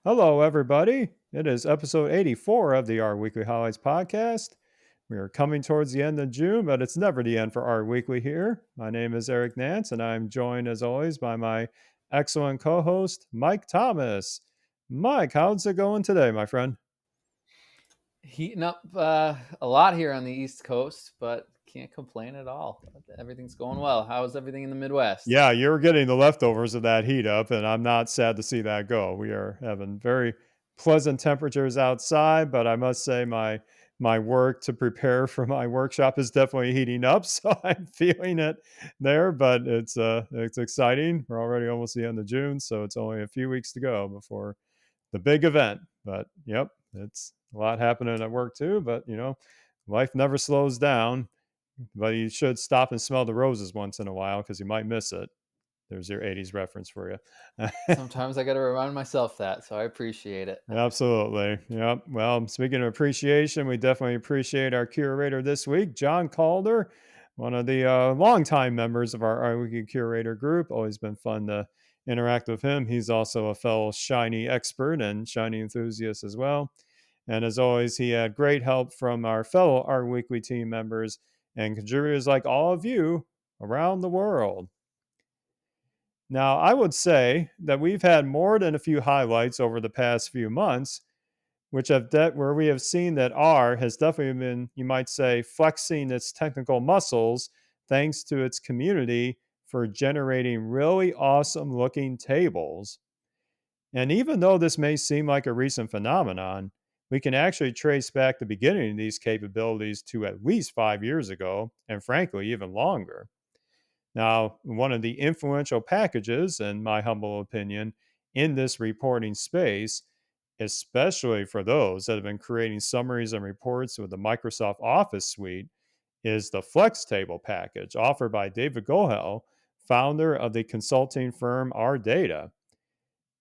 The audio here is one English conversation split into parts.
Hello, everybody. It is episode 84 of the Our Weekly Highlights podcast. We are coming towards the end of June, but it's never the end for Our Weekly here. My name is Eric Nance, and I'm joined, as always, by my excellent co host, Mike Thomas. Mike, how's it going today, my friend? Heating up a lot here on the East Coast, but can't complain at all. Everything's going well. How's everything in the Midwest? Yeah, you're getting the leftovers of that heat up, and I'm not sad to see that go. We are having very pleasant temperatures outside, but I must say my work to prepare for my workshop is definitely heating up, so I'm feeling it there. But it's exciting. We're already almost the end of June, so it's only a few weeks to go before the big event. But yep, it's a lot happening at work too. But life never slows down. But you should stop and smell the roses once in a while because you might miss it. There's your 80s reference for you. Sometimes I got to remind myself that, so I appreciate it. Absolutely. Yep. Well, speaking of appreciation, we definitely appreciate our curator this week, John Calder, one of the longtime members of our Wiki curator group. Always been fun to interact with him. He's also a fellow Shiny expert and Shiny enthusiast as well. And as always, he had great help from our fellow Art Weekly team members and contributors like all of you around the world. Now, I would say that we've had more than a few highlights over the past few months, where we have seen that R has definitely been, you might say, flexing its technical muscles thanks to its community for generating really awesome looking tables. And even though this may seem like a recent phenomenon, we can actually trace back the beginning of these capabilities to at least 5 years ago, and frankly, even longer. Now, one of the influential packages, in my humble opinion, in this reporting space, especially for those that have been creating summaries and reports with the Microsoft Office suite, is the Flex Table package offered by David Gohel, founder of the consulting firm Our Data.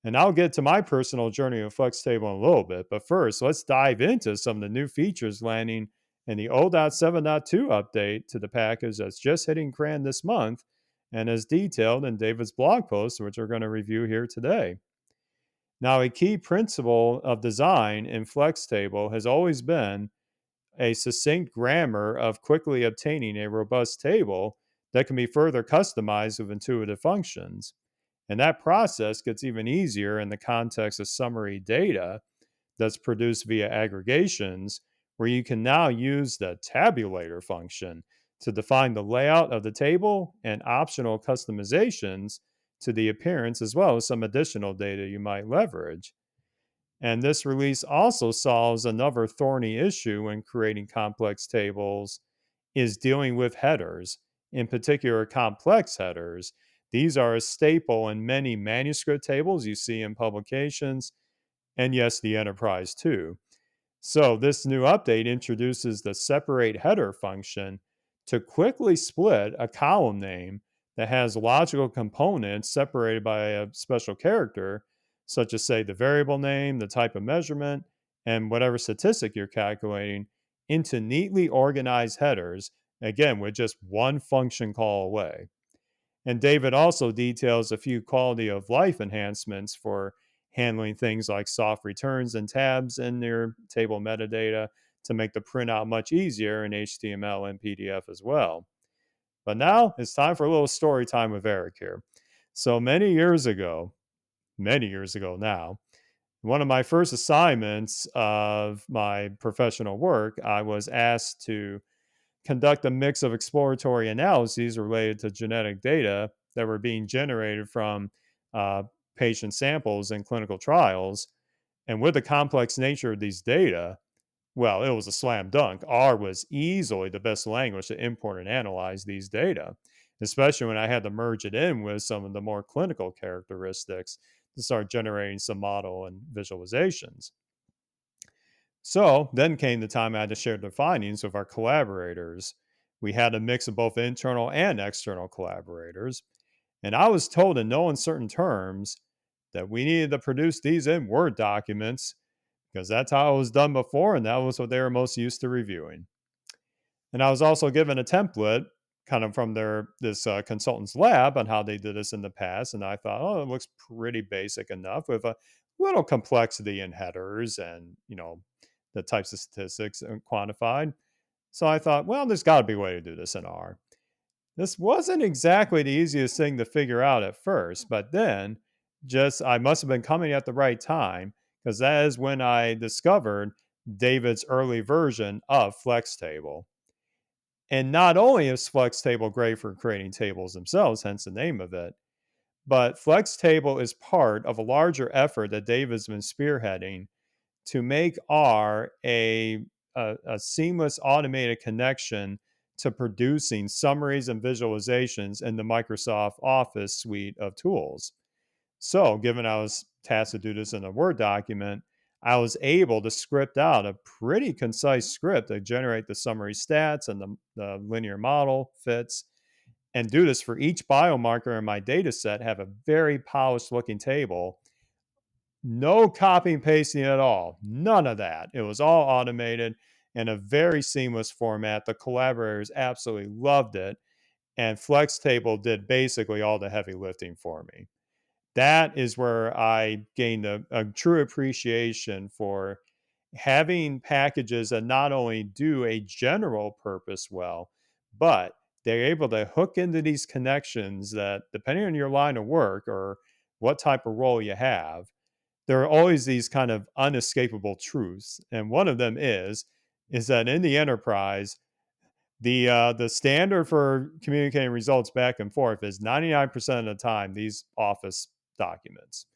And I'll get to my personal journey of Flex Table in a little bit, but first, let's dive into some of the new features landing in the 0.7.2 update to the package that's just hitting CRAN this month and is detailed in David's blog post, which we're going to review here today. Now, a key principle of design in Flex Table has always been a succinct grammar of quickly obtaining a robust table that can be further customized with intuitive functions. And that process gets even easier in the context of summary data that's produced via aggregations, where you can now use the tabulator function to define the layout of the table and optional customizations to the appearance, as well as some additional data you might leverage. And this release also solves another thorny issue when creating complex tables is dealing with headers, in particular complex headers. These are a staple in many manuscript tables you see in publications, and yes, the enterprise too. So, this new update introduces the separate header function to quickly split a column name that has logical components separated by a special character, such as, say, the variable name, the type of measurement, and whatever statistic you're calculating, into neatly organized headers, again, with just one function call away. And David also details a few quality of life enhancements for handling things like soft returns and tabs in your table metadata to make the printout much easier in HTML and PDF as well. But now it's time for a little story time with Eric here. So many years ago now, one of my first assignments of my professional work, I was asked to conduct a mix of exploratory analyses related to genetic data that were being generated from uh, patient samples in clinical trials. And with the complex nature of these data, well, it was a slam dunk. R was easily the best language to import and analyze these data, especially when I had to merge it in with some of the more clinical characteristics to start generating some model and visualizations. So then came the time I had to share the findings with our collaborators. We had a mix of both internal and external collaborators. And I was told in no uncertain terms that we needed to produce these in Word documents because that's how it was done before, and that was what they were most used to reviewing. And I was also given a template kind of from this consultant's lab on how they did this in the past, and I thought, oh, it looks pretty basic enough with a little complexity in headers and the types of statistics quantified. So I thought, well, there's got to be a way to do this in R. This wasn't exactly the easiest thing to figure out at first, but then just I must have been coming at the right time because that is when I discovered David's early version of Flex Table. And not only is Flex Table great for creating tables themselves, hence the name of it, but Flex Table is part of a larger effort that David's been spearheading to make R a seamless automated connection to producing summaries and visualizations in the Microsoft Office suite of tools. So, given I was tasked to do this in a Word document, I was able to script out a pretty concise script to generate the summary stats and the linear model fits and do this for each biomarker in my data set, have a very polished looking table. No copy and pasting at all. None of that. It was all automated in a very seamless format. The collaborators absolutely loved it. And Flex Table did basically all the heavy lifting for me. That is where I gained a true appreciation for having packages that not only do a general purpose well, but they're able to hook into these connections that, depending on your line of work or what type of role you have, there are always these kind of unescapable truths. And one of them is that in the enterprise, the standard for communicating results back and forth is 99% of the time these Office documents.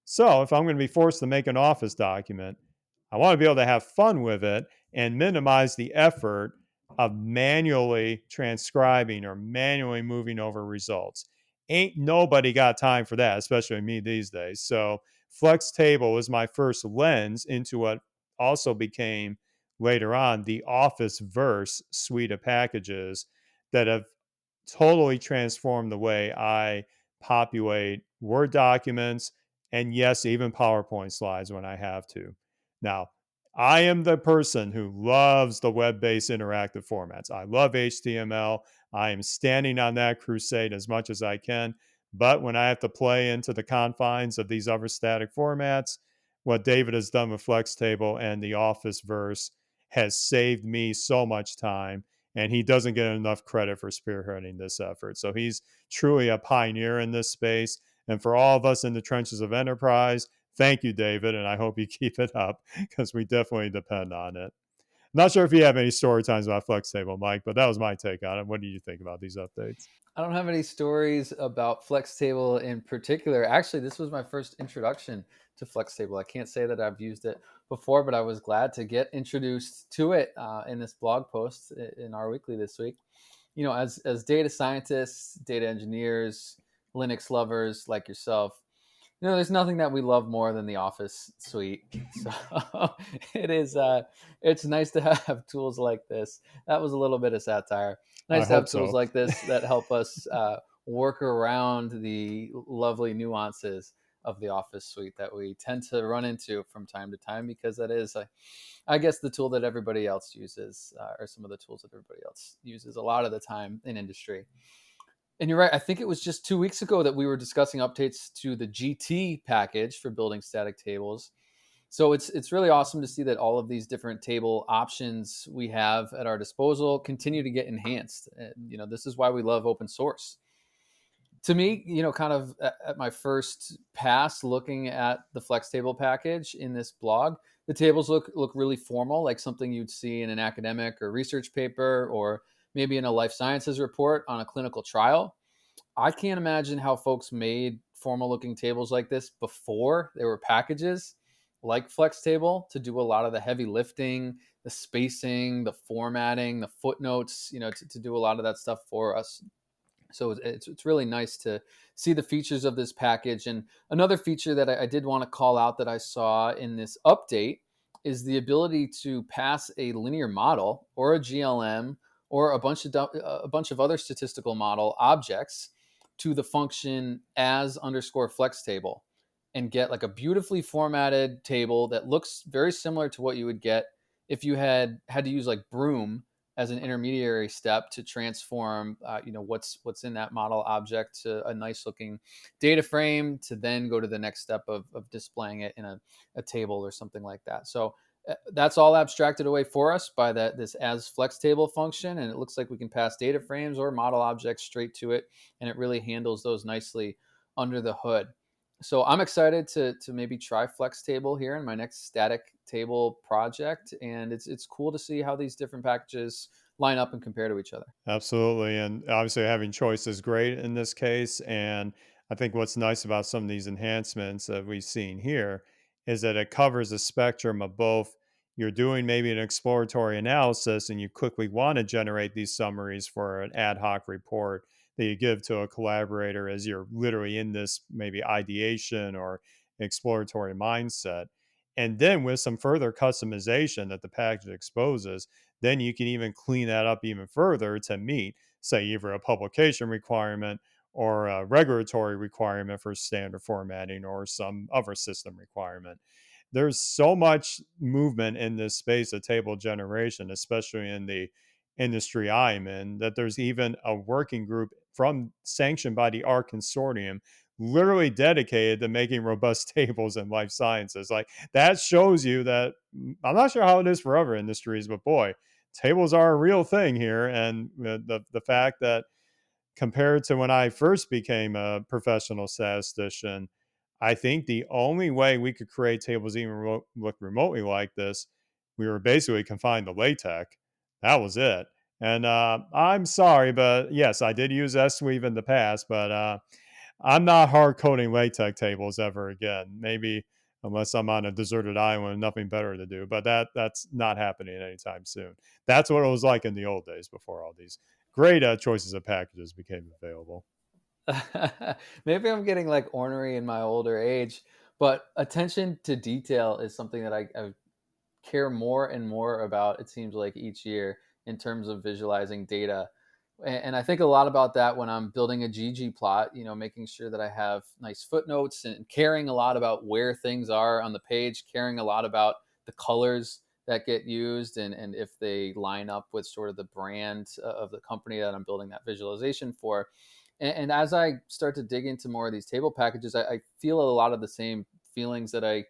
So if I'm going to be forced to make an Office document, I want to be able to have fun with it and minimize the effort of manually transcribing or manually moving over results. Ain't nobody got time for that, especially me these days. So Flex Table was my first lens into what also became later on the Office Verse suite of packages that have totally transformed the way I populate Word documents and, yes, even PowerPoint slides when I have to. Now, I am the person who loves the web based interactive formats. I love HTML. I am standing on that crusade as much as I can. But when I have to play into the confines of these other static formats, what David has done with Flex Table and the Office Verse has saved me so much time, and he doesn't get enough credit for spearheading this effort. So he's truly a pioneer in this space. And for all of us in the trenches of enterprise, thank you, David, and I hope you keep it up because we definitely depend on it. Not sure if you have any story times about Flex Table, Mike, but that was my take on it. What do you think about these updates? I don't have any stories about Flex Table in particular. Actually, this was my first introduction to Flex Table. I can't say that I've used it before, but I was glad to get introduced to it in this blog post in our weekly this week. As data scientists, data engineers, Linux lovers like yourself, there's nothing that we love more than the Office suite. So it's nice to have tools like this. That was a little bit of satire. I Nice to have hope tools so. like this that help us work around the lovely nuances of the Office suite that we tend to run into from time to time, because that is, I guess, the tool that everybody else uses, or some of the tools that everybody else uses a lot of the time in industry. And you're right. I think it was just 2 weeks ago that we were discussing updates to the GT package for building static tables. So it's really awesome to see that all of these different table options we have at our disposal continue to get enhanced. And, this is why we love open source. To me, kind of at my first pass looking at the Flex Table package in this blog, the tables look really formal, like something you'd see in an academic or research paper, or maybe in a life sciences report on a clinical trial. I can't imagine how folks made formal looking tables like this before there were packages like Flex Table to do a lot of the heavy lifting, the spacing, the formatting, the footnotes, to do a lot of that stuff for us. So it's really nice to see the features of this package. And another feature that I did want to call out that I saw in this update is the ability to pass a linear model or a GLM or a bunch of other statistical model objects to the function as_flex table, and get like a beautifully formatted table that looks very similar to what you would get if you had to use like Broom as an intermediary step to transform, what's in that model object to a nice looking data frame, to then go to the next step of displaying it in a table or something like that. So that's all abstracted away for us by this as flex table function, and it looks like we can pass data frames or model objects straight to it, and it really handles those nicely under the hood. So I'm excited to maybe try flex table here in my next static table project, and it's cool to see how these different packages line up and compare to each other. Absolutely. And obviously, having choice is great in this case. And I think what's nice about some of these enhancements that we've seen here is that it covers a spectrum of both. You're doing maybe an exploratory analysis and you quickly want to generate these summaries for an ad hoc report that you give to a collaborator as you're literally in this maybe ideation or exploratory mindset. And then with some further customization that the package exposes, then you can even clean that up even further to meet, say, either a publication requirement or a regulatory requirement for standard formatting or some other system requirement. There's so much movement in this space of table generation, especially in the industry I'm in, that there's even a working group from sanctioned by the R consortium literally dedicated to making robust tables in life sciences. Like that shows you that I'm not sure how it is for other industries, but boy, tables are a real thing here. And the fact that compared to when I first became a professional statistician, I think the only way we could create tables even look remotely like this, we were basically confined to LaTeX. That was it. And I'm sorry, but yes, I did use SWeave in the past, but I'm not hard coding LaTeX tables ever again. Maybe unless I'm on a deserted island and nothing better to do, but that's not happening anytime soon. That's what it was like in the old days before all these great choices of packages became available. Maybe I'm getting like ornery in my older age, but attention to detail is something that I care more and more about, it seems like, each year in terms of visualizing data. And I think a lot about that when I'm building a ggplot, making sure that I have nice footnotes and caring a lot about where things are on the page, caring a lot about the colors that get used, and if they line up with sort of the brand of the company that I'm building that visualization for. And as I start to dig into more of these table packages, I feel a lot of the same feelings that I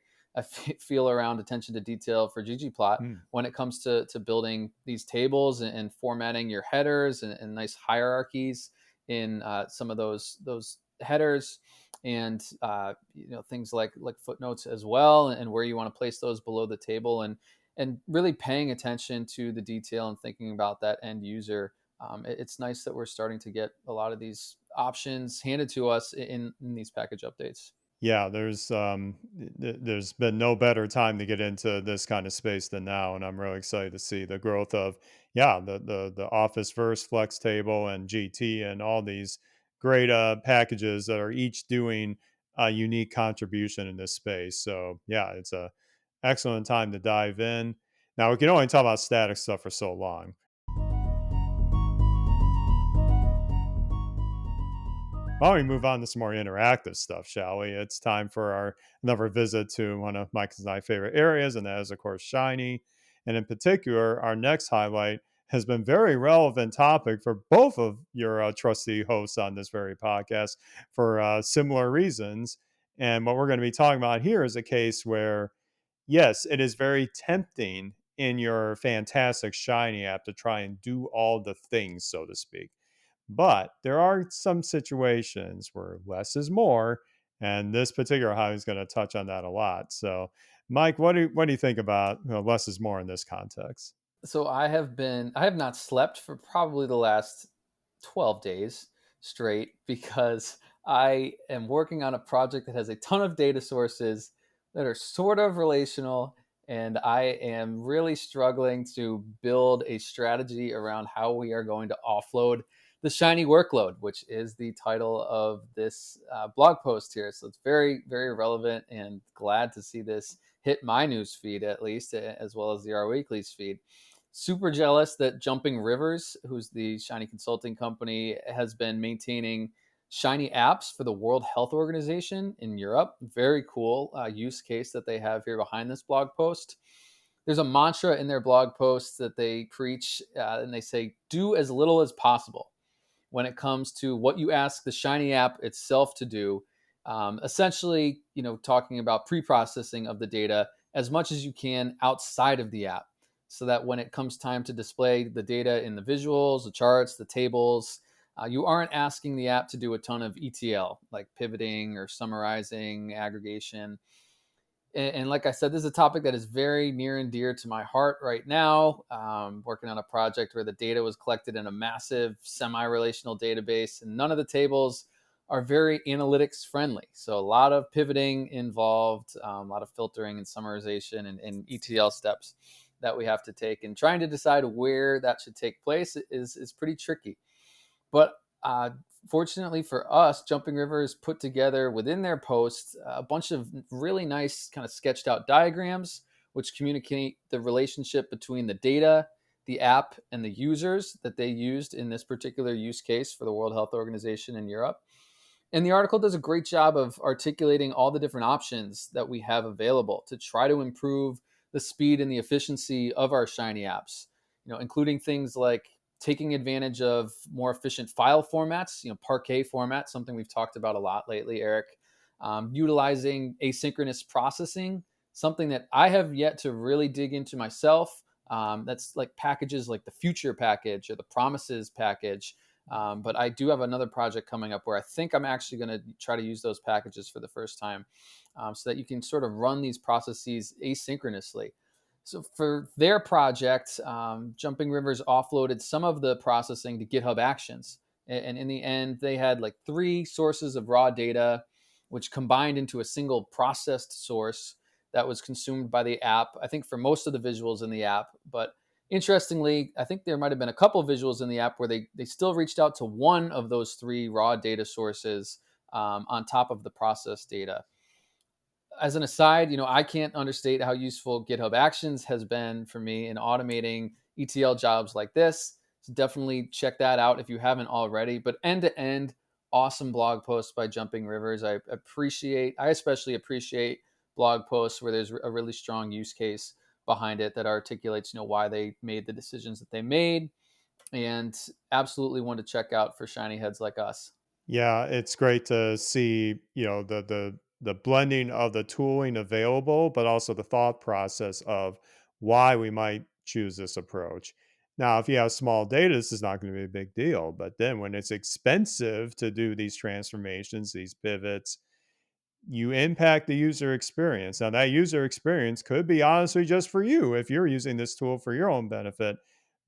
feel around attention to detail for ggplot Hmm. when it comes to building these tables and formatting your headers and nice hierarchies in some of those headers, and things like footnotes as well, and where you want to place those below the table, and really paying attention to the detail and thinking about that end user. It's nice that we're starting to get a lot of these options handed to us in these package updates. Yeah, there's been no better time to get into this kind of space than now, and I'm really excited to see the growth of the Office Verse Flex Table and GT and all these great packages that are each doing a unique contribution in this space. So yeah, it's a excellent time to dive in. Now we can only talk about static stuff for so long. Why don't we move on to some more interactive stuff, shall we? It's time for our another visit to one of Mike's and my favorite areas, and that is, of course, Shiny. And in particular, our next highlight has been very relevant topic for both of your trusty hosts on this very podcast for similar reasons. And what we're going to be talking about here is a case where, yes, it is very tempting in your fantastic Shiny app to try and do all the things, so to speak. But there are some situations where less is more, and this particular hobby is going to touch on that a lot. So, Mike, what do you think about less is more in this context? So I have not slept for probably the last 12 days straight because I am working on a project that has a ton of data sources that are sort of relational, and I am really struggling to build a strategy around how we are going to offload the Shiny workload, which is the title of this blog post here. So it's very, very relevant, and glad to see this hit my news feed, at least, as well as the R Weekly's feed. Super jealous that Jumping Rivers, who's the Shiny consulting company, has been maintaining Shiny apps for the World Health Organization in Europe. Very cool use case that they have here behind this blog post. there's a mantra in their blog posts that they preach, and they say, do as little as possible when it comes to what you ask the Shiny app itself to do. Essentially, talking about pre-processing of the data as much as you can outside of the app, so that when it comes time to display the data in the visuals, the charts, the tables, you aren't asking the app to do a ton of ETL, like pivoting or summarizing, aggregation. And like I said, this is a topic that is very near and dear to my heart right now. Working on a project where the data was collected in a massive semi-relational database, and none of the tables are very analytics friendly. So a lot of pivoting involved, a lot of filtering and summarization and ETL steps that we have to take. And trying to decide where that should take place is pretty tricky. But fortunately for us, Jumping Rivers put together within their posts a bunch of really nice kind of sketched out diagrams, which communicate the relationship between the data, the app, and the users that they used in this particular use case for the World Health Organization in Europe. And the article does a great job of articulating all the different options that we have available to try to improve the speed and the efficiency of our Shiny apps, including things like taking advantage of more efficient file formats, Parquet format, something we've talked about a lot lately, Eric. Utilizing asynchronous processing, something that I have yet to really dig into myself. That's like packages like the future package or the promises package. But I do have another project coming up where I think I'm actually going to try to use those packages for the first time, so that you can sort of run these processes asynchronously. So for their project, Jumping Rivers offloaded some of the processing to GitHub Actions. And in the end, they had like 3 sources of raw data, which combined into a single processed source that was consumed by the app, I think for most of the visuals in the app. But interestingly, I think there might have been a couple of visuals in the app where they still reached out to one of those 3 raw data sources, on top of the processed data. As an aside, I can't understate how useful GitHub Actions has been for me in automating ETL jobs like this. So definitely check that out if you haven't already. But end to end, awesome blog posts by Jumping Rivers. I especially appreciate blog posts where there's a really strong use case behind it that articulates, why they made the decisions that they made, and absolutely one to check out for shiny heads like us. Yeah, it's great to see, the blending of the tooling available, but also the thought process of why we might choose this approach. Now, if you have small data, this is not going to be a big deal. But then when it's expensive to do these transformations, these pivots, you impact the user experience. Now, that user experience could be honestly just for you if you're using this tool for your own benefit.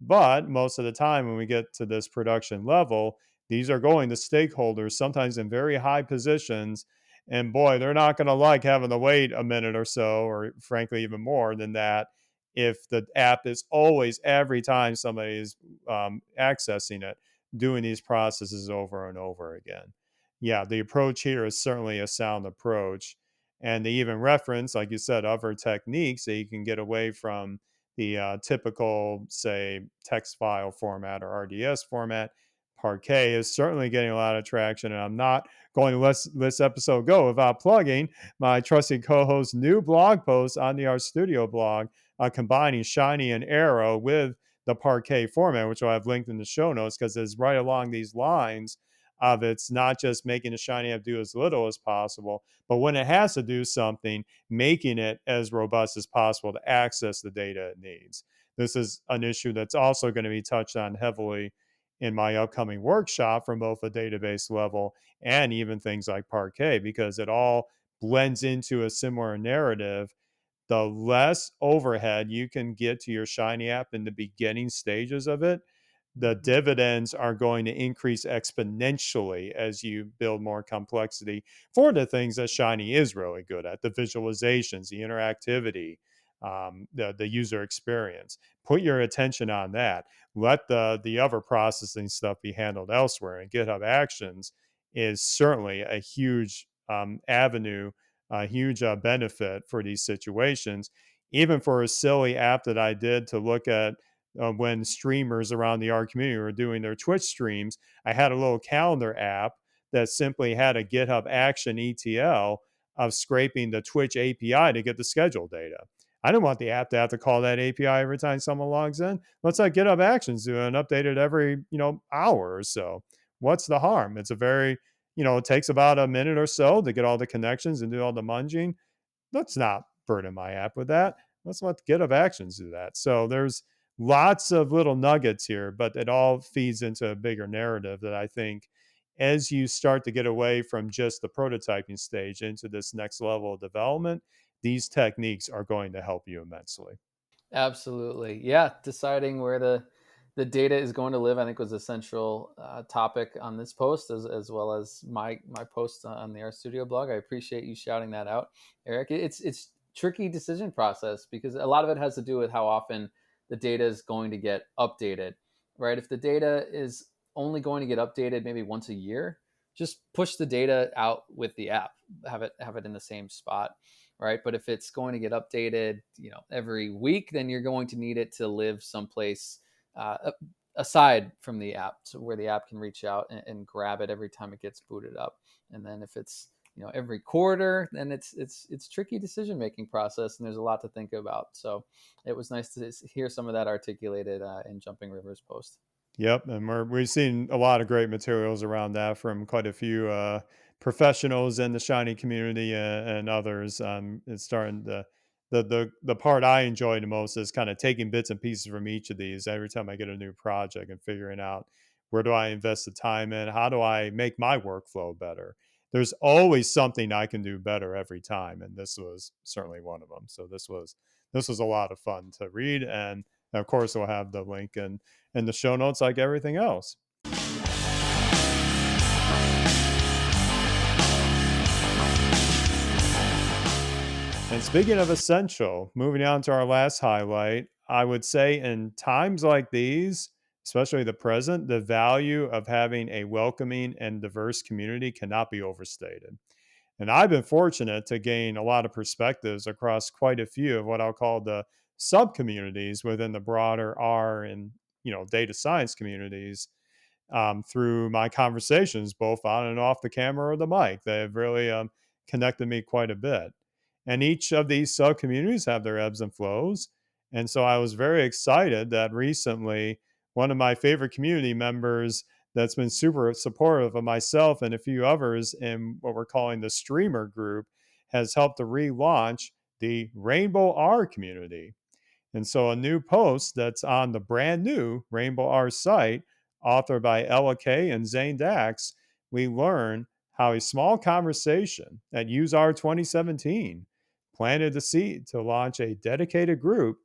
But most of the time, when we get to this production level, these are going to stakeholders, sometimes in very high positions. And boy, they're not going to like having to wait a minute or so, or frankly, even more than that, if the app is always, every time somebody is accessing it, doing these processes over and over again. Yeah, the approach here is certainly a sound approach. And they even reference, like you said, other techniques that you can get away from the typical, say, text file format or RDS format. Parquet is certainly getting a lot of traction. And I'm not going to let this episode go without plugging my trusted co host's new blog post on the Art Studio blog, combining Shiny and Arrow with the Parquet format, which I have linked in the show notes because it's right along these lines of it's not just making the Shiny app do as little as possible, but when it has to do something, making it as robust as possible to access the data it needs. This is an issue that's also going to be touched on heavily in my upcoming workshop from both a database level and even things like Parquet, because it all blends into a similar narrative. The less overhead you can get to your Shiny app in the beginning stages of it, the dividends are going to increase exponentially as you build more complexity for the things that Shiny is really good at: the visualizations, the interactivity, the user experience. Put your attention on that. Let the other processing stuff be handled elsewhere. And GitHub Actions is certainly a huge avenue, a huge benefit for these situations. Even for a silly app that I did to look at when streamers around the art community were doing their Twitch streams, I had a little calendar app that simply had a GitHub Action ETL of scraping the Twitch API to get the schedule data. I don't want the app to have to call that API every time someone logs in. Let's let GitHub Actions do an update it every, hour or so. What's the harm? It's a very, it takes about a minute or so to get all the connections and do all the munging. Let's not burden my app with that. Let's let GitHub Actions do that. So there's lots of little nuggets here, but it all feeds into a bigger narrative that I think as you start to get away from just the prototyping stage into this next level of development, these techniques are going to help you immensely. Absolutely. Yeah. Deciding where the data is going to live, I think, was a central topic on this post, as well as my post on the RStudio blog. I appreciate you shouting that out, Eric. It's tricky decision process because a lot of it has to do with how often the data is going to get updated, right? If the data is only going to get updated maybe once a year, just push the data out with the app, have it in the same spot, right? But if it's going to get updated, every week, then you're going to need it to live someplace aside from the app, so where the app can reach out and grab it every time it gets booted up. And then if it's every quarter, then it's tricky decision making process, and there's a lot to think about. So it was nice to hear some of that articulated in Jumping Rivers post. Yep, and we've seen a lot of great materials around that from quite a few professionals in the Shiny community and others. It's starting the part I enjoy the most is kind of taking bits and pieces from each of these every time I get a new project and figuring out where do I invest the time in, how do I make my workflow better. There's always something I can do better every time, and this was certainly one of them. So this was a lot of fun to read, and of course we'll have the link and the show notes like everything else. And speaking of essential, moving on to our last highlight, I would say in times like these, especially the present, the value of having a welcoming and diverse community cannot be overstated. And I've been fortunate to gain a lot of perspectives across quite a few of what I'll call the sub communities within the broader R and data science communities through my conversations, both on and off the camera or the mic. They have really connected me quite a bit. And each of these sub communities have their ebbs and flows. And so I was very excited that recently one of my favorite community members that's been super supportive of myself and a few others in what we're calling the streamer group has helped to relaunch the Rainbow R community. And so a new post that's on the brand new Rainbow R site, authored by Ella Kay and Zane Dax, we learn how a small conversation at UseR 2017 planted the seed to launch a dedicated group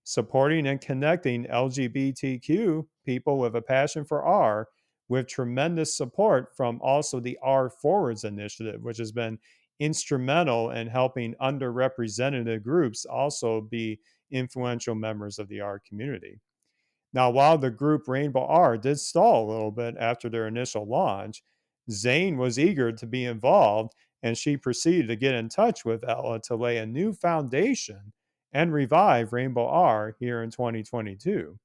supporting and connecting LGBTQ people with a passion for R, with tremendous support from also the R Forwards initiative, which has been instrumental in helping underrepresented groups also be influential members of the R community. Now, while the group Rainbow R did stall a little bit after their initial launch, Zane was eager to be involved, and she proceeded to get in touch with Ella to lay a new foundation and revive Rainbow R here in 2022.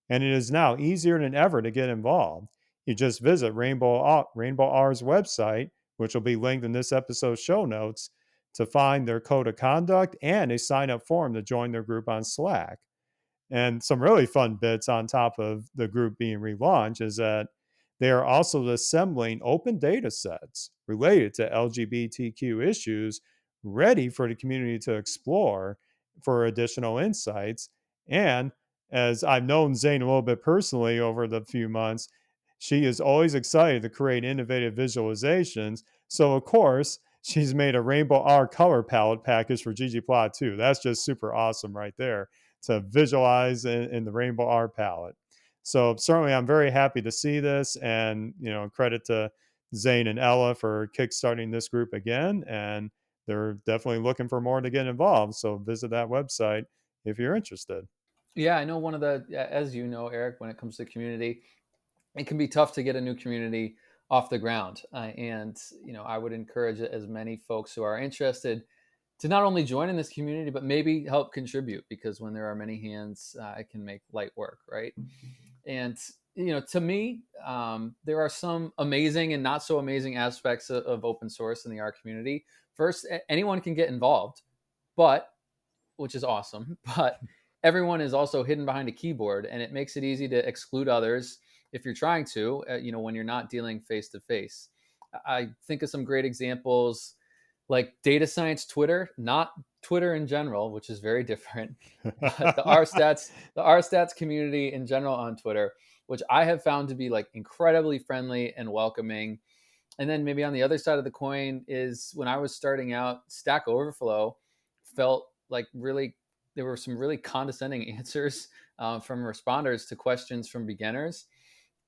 And it is now easier than ever to get involved. You just visit Rainbow R's website, which will be linked in this episode's show notes, to find their code of conduct and a sign up form to join their group on Slack. And some really fun bits on top of the group being relaunched is that they are also assembling open data sets related to LGBTQ issues ready for the community to explore for additional insights. And as I've known Zane a little bit personally over the few months, she is always excited to create innovative visualizations. So, of course, she's made a Rainbow R color palette package for ggplot too. That's just super awesome right there to visualize in the Rainbow R palette. So certainly, I'm very happy to see this, and credit to Zane and Ella for kickstarting this group again, and they're definitely looking for more to get involved. So visit that website if you're interested. Yeah, I know one of the, as you know, Eric, when it comes to community, it can be tough to get a new community off the ground. And I would encourage as many folks who are interested to not only join in this community, but maybe help contribute, because when there are many hands, it can make light work, right? And to me, there are some amazing and not so amazing aspects of open source in the R community. First, anyone can get involved, but which is awesome. But everyone is also hidden behind a keyboard, and it makes it easy to exclude others if you're trying to, when you're not dealing face to face. I think of some great examples like data science Twitter, not Twitter in general, which is very different, but the R stats community in general on Twitter, which I have found to be like incredibly friendly and welcoming. And then maybe on the other side of the coin is when I was starting out, Stack Overflow felt like really there were some really condescending answers from responders to questions from beginners.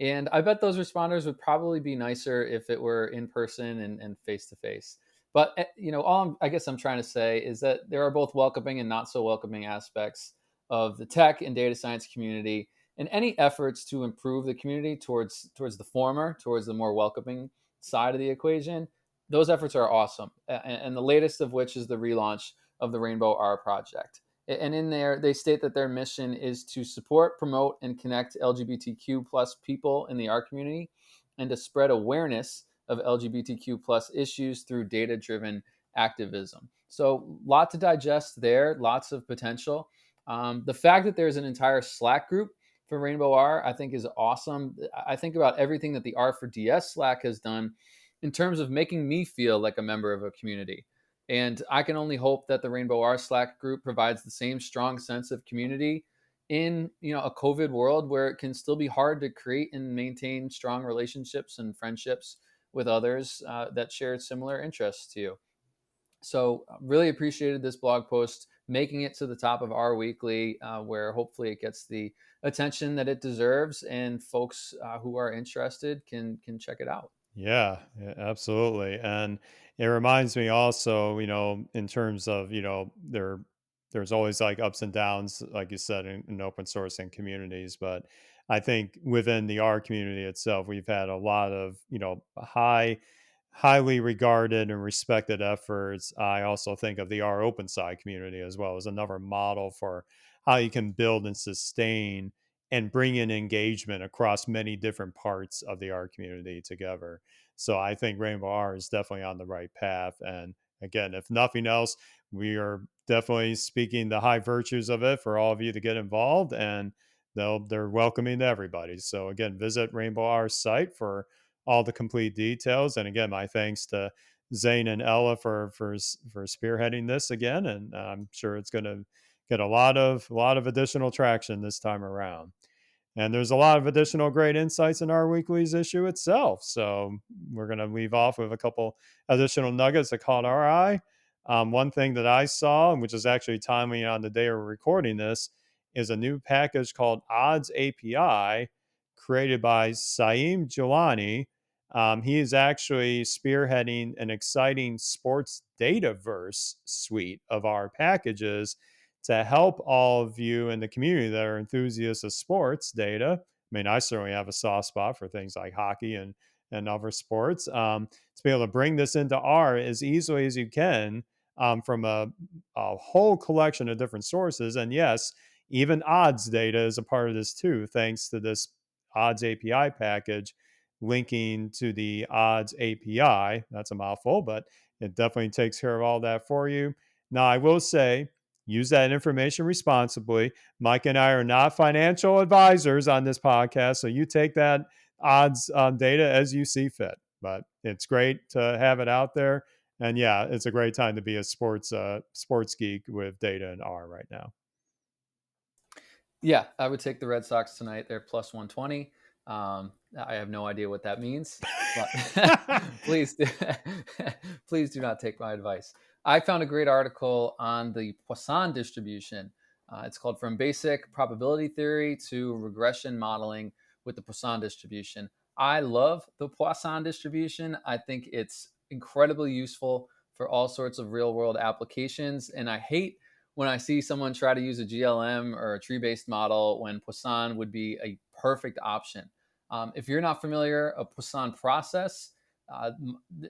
And I bet those responders would probably be nicer if it were in person and face to face. But I guess I'm trying to say is that there are both welcoming and not so welcoming aspects of the tech and data science community, and any efforts to improve the community towards the former, towards the more welcoming side of the equation. Those efforts are awesome, and the latest of which is the relaunch of the Rainbow R project. And in there, they state that their mission is to support, promote, and connect LGBTQ plus people in the art community, and to spread awareness of LGBTQ plus issues through data-driven activism. So, lot to digest there, lots of potential. The fact that there's an entire Slack group for Rainbow R, I think is awesome. I think about everything that the R4DS Slack has done in terms of making me feel like a member of a community. And I can only hope that the Rainbow R Slack group provides the same strong sense of community in a COVID world where it can still be hard to create and maintain strong relationships and friendships with others that share similar interests to you. So really appreciated this blog post making it to the top of our weekly, where hopefully it gets the attention that it deserves, and folks who are interested can check it out. Yeah, yeah, absolutely. And it reminds me also, in terms of, there's always like ups and downs, like you said, in open source and communities. But I think within the R community itself, we've had a lot of, highly regarded and respected efforts. I also think of the R open side community as well as another model for how you can build and sustain and bring in engagement across many different parts of the R community together. So I think Rainbow R is definitely on the right path. And again, if nothing else, we are definitely speaking the high virtues of it for all of you to get involved, and they're welcoming to everybody. So again, visit Rainbow R's site for all the complete details. And again, my thanks to Zane and Ella for spearheading this again, and I'm sure it's going to get a lot of additional traction this time around. And there's a lot of additional great insights in our weekly's issue itself. So we're going to leave off with a couple additional nuggets that caught our eye. One thing that I saw, which is actually timely on the day we're recording this, is a new package called Odds API created by Saeem Jilani. He is actually spearheading an exciting sports dataverse suite of our packages to help all of you in the community that are enthusiasts of sports data. I mean, I certainly have a soft spot for things like hockey and other sports. To be able to bring this into R as easily as you can, from a whole collection of different sources. And yes, even odds data is a part of this too, thanks to this odds API package linking to the odds API. That's a mouthful, but it definitely takes care of all that for you. Now, I will say, use that information responsibly. Mike and I are not financial advisors on this podcast, so you take that odds data as you see fit. But it's great to have it out there, and yeah, it's a great time to be a sports geek with data in R right now. Yeah, I would take the Red Sox tonight. They're plus 120. I have no idea what that means, but please, please do not take my advice. I found a great article on the Poisson distribution. It's called From Basic Probability Theory to Regression Modeling with the Poisson distribution. I love the Poisson distribution. I think it's incredibly useful for all sorts of real world applications. And I hate when I see someone try to use a GLM or a tree-based model when Poisson would be a perfect option. If you're not familiar, a Poisson process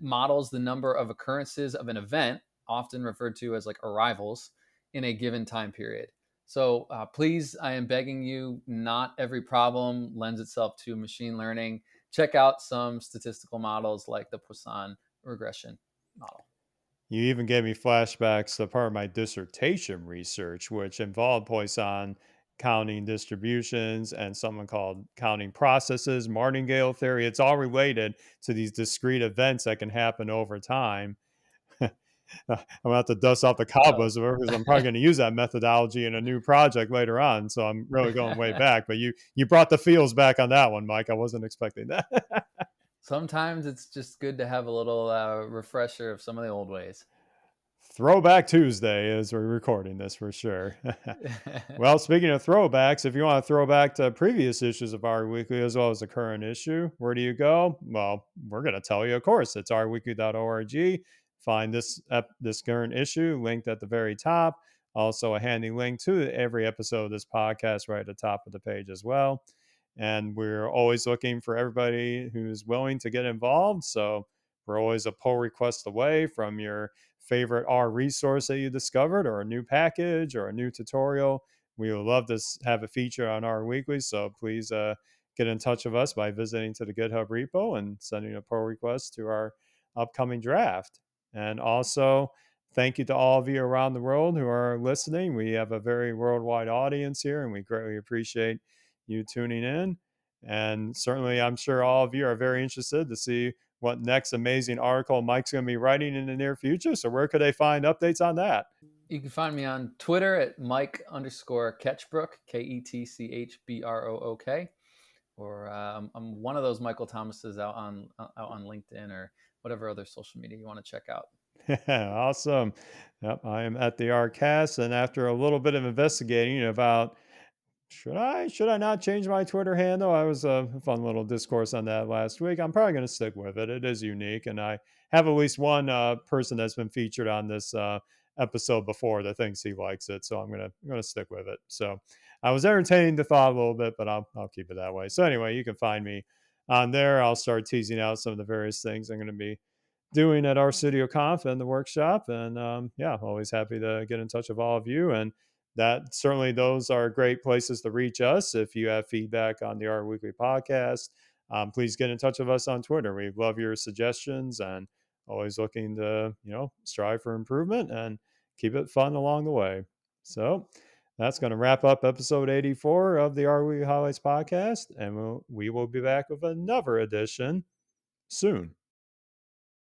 models the number of occurrences of an event, often referred to as like arrivals, in a given time period. So please, I am begging you, not every problem lends itself to machine learning. Check out some statistical models like the Poisson regression model. You even gave me flashbacks to part of my dissertation research, which involved Poisson counting distributions and something called counting processes, martingale theory. It's all related to these discrete events that can happen over time. I'm gonna have to dust off the Oh. cobwebs because I'm probably going to use that methodology in a new project later on. So I'm really going way back. But you brought the feels back on that one, Mike. I wasn't expecting that. Sometimes it's just good to have a little refresher of some of the old ways. Throwback Tuesday as we're recording this for sure. Well, speaking of throwbacks, if you want to throw back to previous issues of our weekly as well as the current issue, where do you go? Well, we're going to tell you, of course. It's rweekly.org. Find this current issue linked at the very top. Also, a handy link to every episode of this podcast right at the top of the page as well. And we're always looking for everybody who's willing to get involved. So we're always a pull request away from your favorite R resource that you discovered, or a new package, or a new tutorial. We would love to have a feature on our weekly. So please get in touch with us by visiting to the GitHub repo and sending a pull request to our upcoming draft. And also, thank you to all of you around the world who are listening. We have a very worldwide audience here, and we greatly appreciate you tuning in. And certainly, I'm sure all of you are very interested to see what next amazing article Mike's going to be writing in the near future. So, where could they find updates on that? You can find me on Twitter at Mike_Ketchbrook, Ketchbrook. Or I'm one of those Michael Thomases out on LinkedIn or whatever other social media you want to check out. Awesome. Yep, I am at the Rcast, and after a little bit of investigating about should I not change my Twitter handle? I was a fun little discourse on that last week. I'm probably going to stick with it. It is unique, and I have at least one person that's been featured on this episode before that thinks he likes it, so I'm gonna stick with it. So I was entertaining the thought a little bit, but I'll keep it that way. So anyway, you can find me on there. I'll start teasing out some of the various things I'm going to be doing at our Studio Conf and the workshop. And yeah, always happy to get in touch with all of you. And that certainly those are great places to reach us. If you have feedback on the Art Weekly podcast, please get in touch with us on Twitter. We love your suggestions and always looking to strive for improvement and keep it fun along the way. So that's going to wrap up episode 84 of the Art Weekly Highlights podcast, and we will be back with another edition soon.